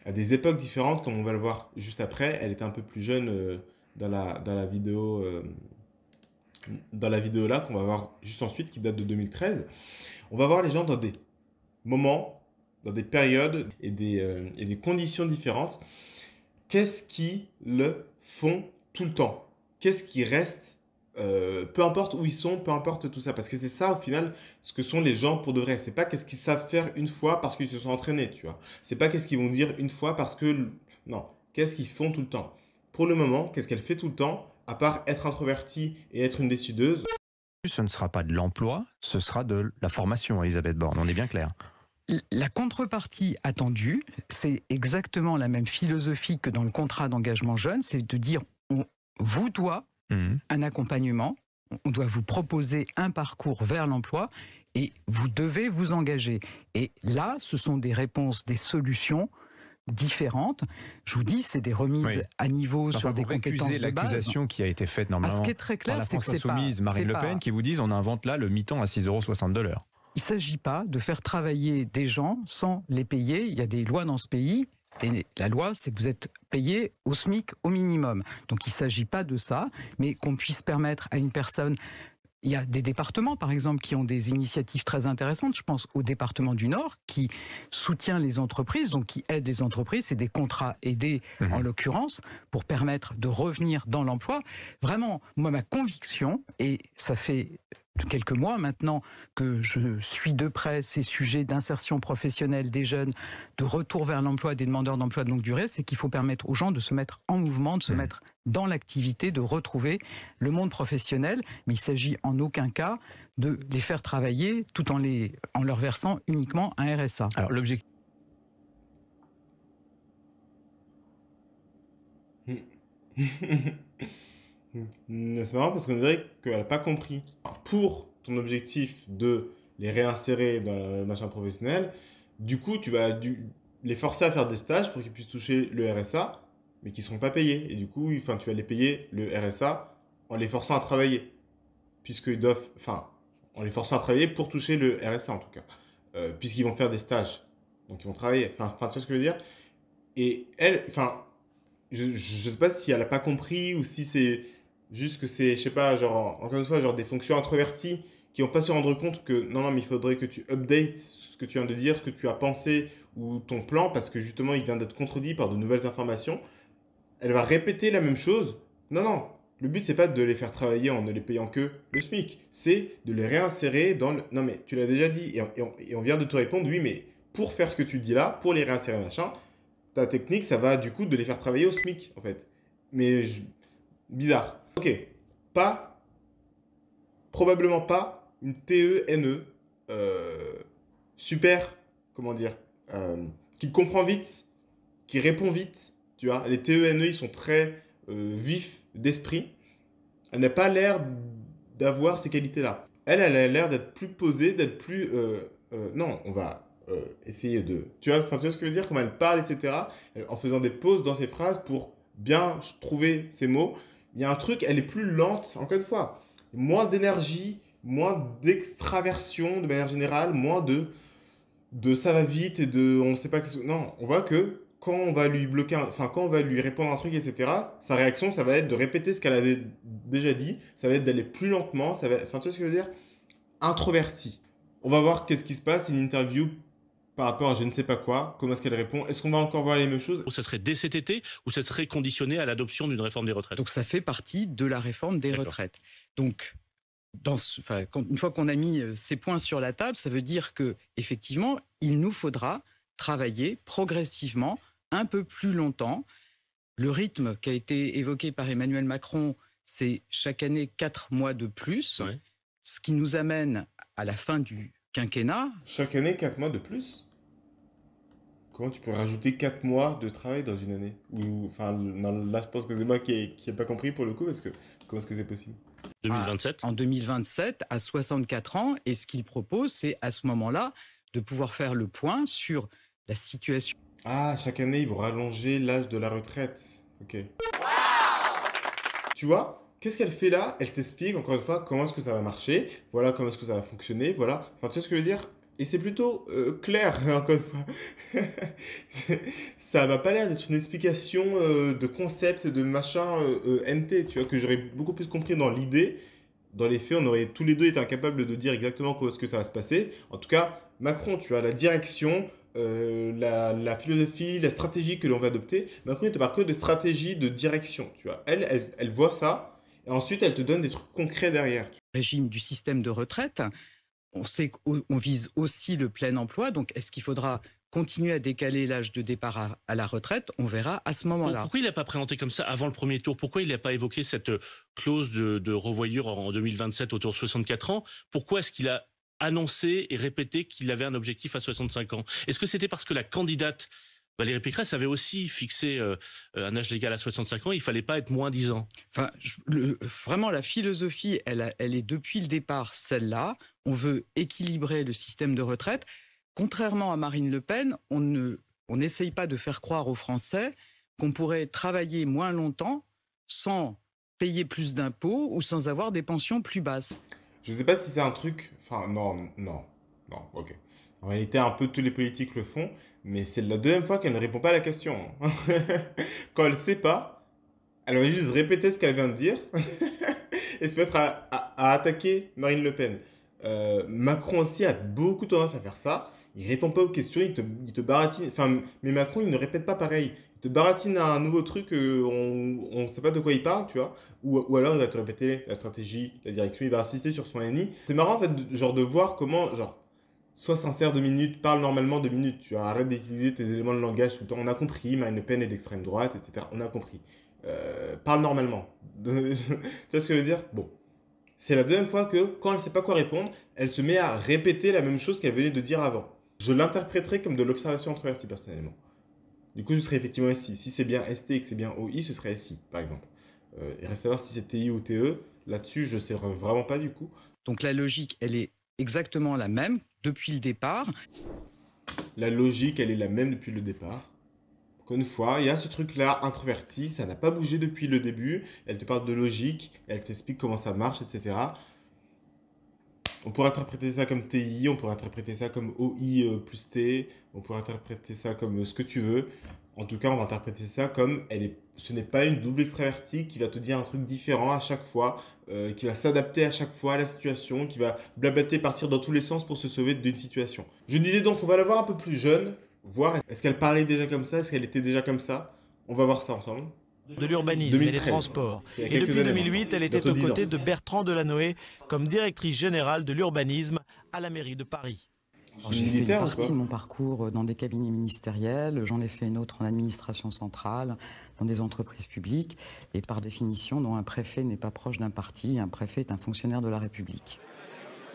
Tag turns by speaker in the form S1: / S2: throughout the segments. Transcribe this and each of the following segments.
S1: à des époques différentes, comme on va le voir juste après. Elle était un peu plus jeune dans la vidéo, dans la vidéo là qu'on va voir juste ensuite, qui date de 2013. On va voir les gens dans des moments, dans des périodes et des conditions différentes. Qu'est-ce qui le font tout le temps? Qu'est-ce qui reste, peu importe où ils sont, peu importe tout ça? Parce que c'est ça, au final, ce que sont les gens pour de vrai. C'est pas qu'est-ce qu'ils savent faire une fois parce qu'ils se sont entraînés, tu vois? C'est pas qu'est-ce qu'ils vont dire une fois parce que non, qu'est-ce qu'ils font tout le temps? Pour le moment, qu'est-ce qu'elle fait tout le temps, à part être introvertie et être une décideuse?
S2: Ce ne sera pas de l'emploi, ce sera de la formation, Elisabeth Borne, on est bien clair.
S3: La contrepartie attendue, c'est exactement la même philosophie que dans le contrat d'engagement jeune, c'est de dire on vous doit
S2: Mhm.
S3: un accompagnement, on doit vous proposer un parcours vers l'emploi et vous devez vous engager. Et là, ce sont des réponses, des solutions différentes. Je vous dis, c'est des remises
S2: Oui.
S3: à niveau
S2: Enfin,
S3: sur des
S2: vous récusez
S3: compétences de base.
S2: l'accusation qui a été faite
S3: Ah, ce qui
S2: normalement
S3: est très
S2: par
S3: clair,
S2: la
S3: c'est que
S2: France
S3: c'est pas,
S2: Insoumise, Marine
S3: c'est
S2: Le
S3: pas,
S2: Pen, qui vous disent on invente là le mi-temps à 6,60 € de l'heure.
S3: il ne s'agit pas de faire travailler des gens sans les payer. Il y a des lois dans ce pays. Et la loi, c'est que vous êtes payé au SMIC au minimum. Donc il ne s'agit pas de ça, mais qu'on puisse permettre à une personne. Il y a des départements, par exemple, qui ont des initiatives très intéressantes. Je pense au département du Nord, qui soutient les entreprises, donc qui aide les entreprises. C'est des contrats aidés, en
S2: Mhm.
S3: l'occurrence, pour permettre de revenir dans l'emploi. Vraiment, moi, ma conviction, et ça fait quelques mois maintenant que je suis de près ces sujets d'insertion professionnelle des jeunes, de retour vers l'emploi des demandeurs d'emploi de longue durée, c'est qu'il faut permettre aux gens de se mettre en mouvement, de se
S2: Mhm.
S3: mettre dans l'activité, de retrouver le monde professionnel. Mais il s'agit en aucun cas de les faire travailler tout en leur versant uniquement un RSA.
S2: Alors l'objectif,
S1: C'est marrant parce qu'on dirait qu'elle n'a pas compris. Alors, pour ton objectif de les réinsérer dans le machin professionnel, du coup, tu vas les forcer à faire des stages pour qu'ils puissent toucher le RSA, mais qui ne seront pas payés. Et du coup, enfin, tu vas les payer le RSA en les forçant à travailler, puisqu'ils doivent, enfin, en les forçant à travailler pour toucher le RSA en tout cas, puisqu'ils vont faire des stages. Donc, ils vont travailler. Enfin, tu vois ce que je veux dire? Et elle, enfin, je ne sais pas si elle n'a pas compris ou si c'est juste que c'est, je sais pas, genre, encore une fois, genre des fonctions introverties qui n'ont pas se rendre compte que non, non, mais il faudrait que tu updates ce que tu viens de dire, ce que tu as pensé ou ton plan parce que justement il vient d'être contredit par de nouvelles informations. Elle va répéter la même chose. Non, non, le but c'est pas de les faire travailler en ne les payant que le SMIC, c'est de les réinsérer dans le. Non, mais tu l'as déjà dit et on vient de te répondre, oui, mais pour faire ce que tu dis là, pour les réinsérer machin, ta technique, ça va du coup de les faire travailler au SMIC, en fait. Mais bizarre. Ok, pas, probablement pas une TENE super, comment dire, qui comprend vite, qui répond vite. Tu vois, les TENE, ils sont très vifs d'esprit. Elle n'a pas l'air d'avoir ces qualités-là. Elle a l'air d'être plus posée, d'être plus. Non, on va essayer de. Tu vois ce que je veux dire? Comment elle parle, etc. En faisant des pauses dans ses phrases pour bien trouver ses mots. Il y a un truc, elle est plus lente, encore une fois. Moins d'énergie, moins d'extraversion de manière générale, moins de ça va vite et de on ne sait pas qu'est-ce que. Non, on voit que quand on va lui bloquer, enfin quand on va lui répondre un truc, etc., sa réaction, ça va être de répéter ce qu'elle avait déjà dit, ça va être d'aller plus lentement, ça va, enfin tu vois ce que je veux dire? Introverti. On va voir qu'est-ce qui se passe, une interview par rapport à je ne sais pas quoi, comment est-ce qu'elle répond, est-ce qu'on va encore voir les mêmes choses?
S4: Ou ça serait dès cet été, ou ça serait conditionné à l'adoption d'une réforme des retraites?
S3: Donc ça fait partie de la réforme des
S4: D'accord.
S3: retraites. Donc une fois qu'on a mis ces points sur la table, ça veut dire que effectivement, il nous faudra travailler progressivement un peu plus longtemps. Le rythme qui a été évoqué par Emmanuel Macron, c'est chaque année 4 mois de plus,
S4: Ouais.
S3: ce qui nous amène à la fin du quinquennat.
S1: Chaque année, 4 mois de plus? Comment tu peux rajouter 4 mois de travail dans une année? Ou, enfin, non, là, je pense que c'est moi qui ai pas compris pour le coup, parce que comment est-ce que c'est possible?
S4: 2027?
S3: En 2027, à 64 ans, et ce qu'il propose, c'est à ce moment-là de pouvoir faire le point sur la situation.
S1: Ah, chaque année, ils vont rallonger l'âge de la retraite. Ok. Tu vois, qu'est-ce qu'elle fait là? Elle t'explique encore une fois comment est-ce que ça va marcher, voilà comment est-ce que ça va fonctionner, voilà. Enfin, tu sais ce que je veux dire? Et c'est plutôt clair, encore une fois. Ça m'a pas l'air d'être une explication de concept, de machin NT, tu vois, que j'aurais beaucoup plus compris dans l'idée. Dans les faits, on aurait tous les deux été incapables de dire exactement comment est-ce que ça va se passer. En tout cas, Macron, tu as la direction, la philosophie, la stratégie que l'on va adopter. Macron, il te parle que de stratégie, de direction, tu vois. Elle voit ça, et ensuite, elle te donne des trucs concrets derrière.
S3: Régime du système de retraite, on sait qu'on vise aussi le plein emploi, donc est-ce qu'il faudra continuer à décaler l'âge de départ à la retraite? On verra à ce moment-là.
S4: Pourquoi il n'a pas présenté comme ça avant le premier tour? Pourquoi il n'a pas évoqué cette clause de revoyure en 2027 autour de 64 ans? Pourquoi est-ce qu'il a annoncé et répété qu'il avait un objectif à 65 ans? Est-ce que c'était parce que la candidate Valérie Pécresse avait aussi fixé un âge légal à 65 ans, il fallait pas être moins 10 ans?
S3: Enfin, vraiment, la philosophie, elle est depuis le départ celle-là. On veut équilibrer le système de retraite. Contrairement à Marine Le Pen, on n'essaye pas de faire croire aux Français qu'on pourrait travailler moins longtemps sans payer plus d'impôts ou sans avoir des pensions plus basses.
S1: Je ne sais pas si c'est un truc. Enfin, ok. En réalité, un peu tous les politiques le font, mais c'est la deuxième fois qu'elle ne répond pas à la question. Quand elle ne sait pas, elle va juste répéter ce qu'elle vient de dire et se mettre à attaquer Marine Le Pen. Macron aussi a beaucoup tendance à faire ça. Il répond pas aux questions, il te baratine. Enfin, mais Macron, il ne répète pas pareil. Il te baratine à un nouveau truc, on ne sait pas de quoi il parle, tu vois. Ou alors il va te répéter la stratégie, la direction, il va insister sur son NI. C'est marrant en fait, genre de voir comment, genre, sois sincère 2 minutes, parle normalement 2 minutes, tu vois. Arrête d'utiliser tes éléments de langage tout le temps. On a compris, Marine Le Pen est d'extrême droite, etc. On a compris. Parle normalement. Tu vois ce que je veux dire? Bon. C'est la deuxième fois que, quand elle ne sait pas quoi répondre, elle se met à répéter la même chose qu'elle venait de dire avant. Je l'interpréterais comme de l'observation introvertie, personnellement. Du coup, ce serait effectivement SI. Si c'est bien ST et que c'est bien OI, ce serait SI, par exemple. Il reste à savoir si c'est TI ou TE. Là-dessus, je ne sais vraiment pas, du coup.
S3: Donc la logique, elle est exactement la même depuis le départ.
S1: La logique, elle est la même depuis le départ. Encore une fois, il y a ce truc-là, introverti, ça n'a pas bougé depuis le début. Elle te parle de logique, elle t'explique comment ça marche, etc. On pourrait interpréter ça comme TI, on pourrait interpréter ça comme OI plus T, on pourrait interpréter ça comme ce que tu veux. En tout cas, on va interpréter ça comme ce n'est pas une double extravertie qui va te dire un truc différent à chaque fois, qui va s'adapter à chaque fois à la situation, qui va blablater, partir dans tous les sens pour se sauver d'une situation. Je disais donc, on va la voir un peu plus jeune, voir est-ce qu'elle parlait déjà comme ça, est-ce qu'elle était déjà comme ça. On va voir ça ensemble.
S5: De l'urbanisme et des
S1: 2013.
S5: transports.
S1: Il y a
S5: Et
S1: quelques
S5: depuis
S1: années
S5: 2008,
S1: maintenant.
S5: elle était
S1: Bientôt
S5: aux
S1: 10
S5: côtés
S1: ans.
S5: de Bertrand Delanoë comme directrice générale de l'urbanisme à la mairie de Paris.
S3: J'ai fait une
S1: Militaire ou
S3: partie
S1: pas
S3: de mon parcours dans des cabinets ministériels, j'en ai fait une autre en administration centrale, dans des entreprises publiques, et par définition, non, un préfet n'est pas proche d'un parti, un préfet est un fonctionnaire de la République.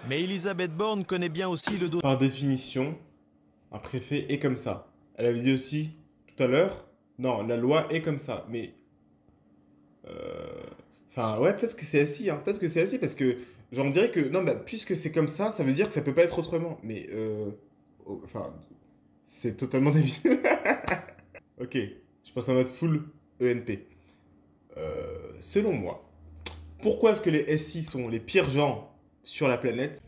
S5: Mais Elisabeth Borne connaît bien aussi le dossier.
S1: Par définition, un préfet est comme ça. Elle avait dit aussi tout à l'heure, non, la loi est comme ça. Mais, enfin, ouais, peut-être que c'est assis, hein. Peut-être que c'est assis parce que, genre, on dirait que, non, bah, puisque c'est comme ça veut dire que ça peut pas être autrement. Mais, enfin, c'est totalement débile. Ok, je passe en mode full ENP. Selon moi, pourquoi est-ce que les SI sont les pires gens sur la planète?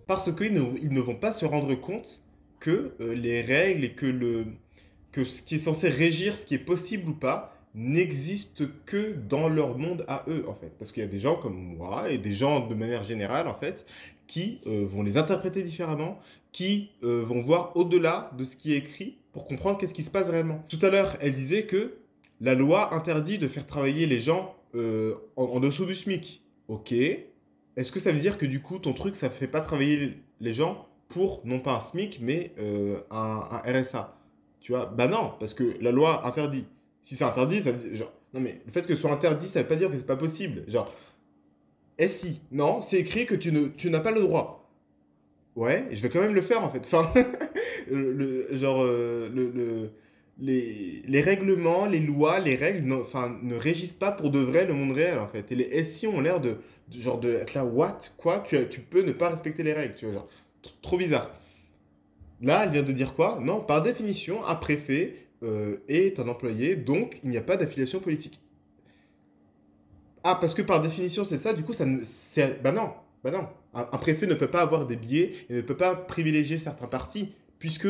S1: Parce qu'ils ne vont pas se rendre compte que les règles et que ce qui est censé régir ce qui est possible ou pas n'existe que dans leur monde à eux, en fait. Parce qu'il y a des gens comme moi et des gens de manière générale, en fait, qui vont les interpréter différemment, qui vont voir au-delà de ce qui est écrit pour comprendre qu'est-ce qui se passe réellement. Tout à l'heure, elle disait que la loi interdit de faire travailler les gens en dessous du SMIC. Ok. Est-ce que ça veut dire que du coup, ton truc, ça fait pas travailler les gens pour, non pas un SMIC, mais un RSA? Tu vois? Bah non, parce que la loi interdit. Si c'est interdit, ça veut dire, genre, non mais le fait que ce soit interdit, ça veut pas dire que c'est pas possible. Genre, si, non, c'est écrit que tu n'as pas le droit. Ouais, je vais quand même le faire en fait. Enfin, les règlements, les lois, les règles, ne régissent pas pour de vrai le monde réel en fait. Et les SI ont l'air genre de être là, what? Quoi? Tu peux ne pas respecter les règles, tu vois, genre, trop bizarre. Là, elle vient de dire quoi? Non, par définition, un préfet est un employé, donc il n'y a pas d'affiliation politique. Ah, parce que par définition, c'est ça, du coup, bah non, bah non. Un préfet ne peut pas avoir des biais et ne peut pas privilégier certains partis, puisque,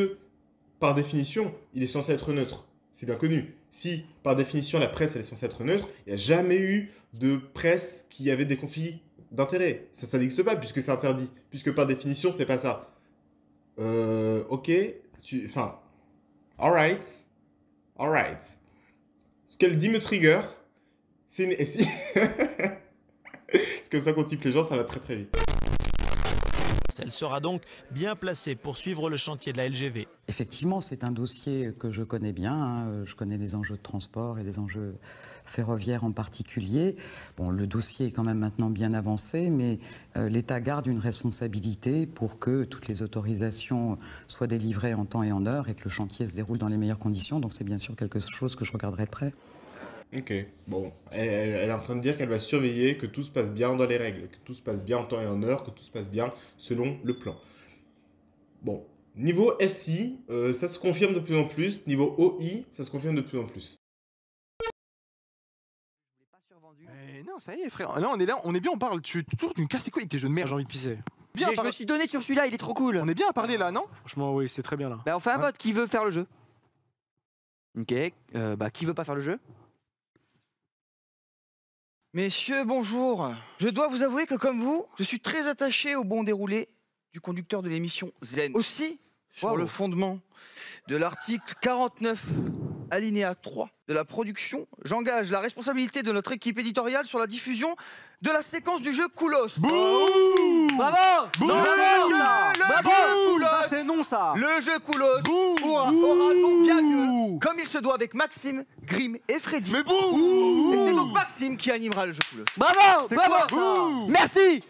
S1: par définition, il est censé être neutre. C'est bien connu. Si, par définition, la presse elle est censée être neutre, il n'y a jamais eu de presse qui avait des conflits d'intérêts. Ça n'existe pas, puisque c'est interdit. Puisque, par définition, c'est pas ça. Ok, enfin... Alright. Ce qu'elle dit me trigger. C'est une... C'est comme ça qu'on type les gens, ça va très très vite.
S5: Elle sera donc bien placée pour suivre le chantier de la LGV.
S3: Effectivement, c'est un dossier que je connais bien. Hein. Je connais les enjeux de transport et les enjeux ferroviaires en particulier. Bon, le dossier est quand même maintenant bien avancé, mais l'État garde une responsabilité pour que toutes les autorisations soient délivrées en temps et en heure et que le chantier se déroule dans les meilleures conditions. Donc c'est bien sûr quelque chose que je regarderai de près.
S1: Ok, bon, elle est en train de dire qu'elle va surveiller que tout se passe bien dans les règles, que tout se passe bien en temps et en heure, que tout se passe bien selon le plan. Bon, niveau SI, ça se confirme de plus en plus. Niveau OI, ça se confirme de plus en plus.
S6: Non, ça y est, frère. Là, on est bien, on parle. Tu me casses les couilles avec tes jeux de merde.
S7: J'ai envie de pisser.
S6: Bien,
S7: Je me suis donné sur celui-là, il est trop cool.
S6: On est bien à parler là, non?
S7: Franchement, oui, c'est très bien là.
S8: Bah, on fait un vote. Qui veut faire le jeu? Ok. Bah, qui veut pas faire le jeu?
S9: Messieurs, bonjour. Je dois vous avouer que comme vous, je suis très attaché au bon déroulé du conducteur de l'émission Zen. Aussi, sur le fondement de l'article 49, alinéa 3 de la production, j'engage la responsabilité de notre équipe éditoriale sur la diffusion de la séquence du jeu Koulos.
S8: Bravo!
S7: C'est non ça.
S9: Le jeu Koulos aura donc bien lieu, comme il se doit, avec Maxime, Grim et Freddy. Et c'est donc Maxime qui animera le jeu Koulos.
S8: Bravo! Merci!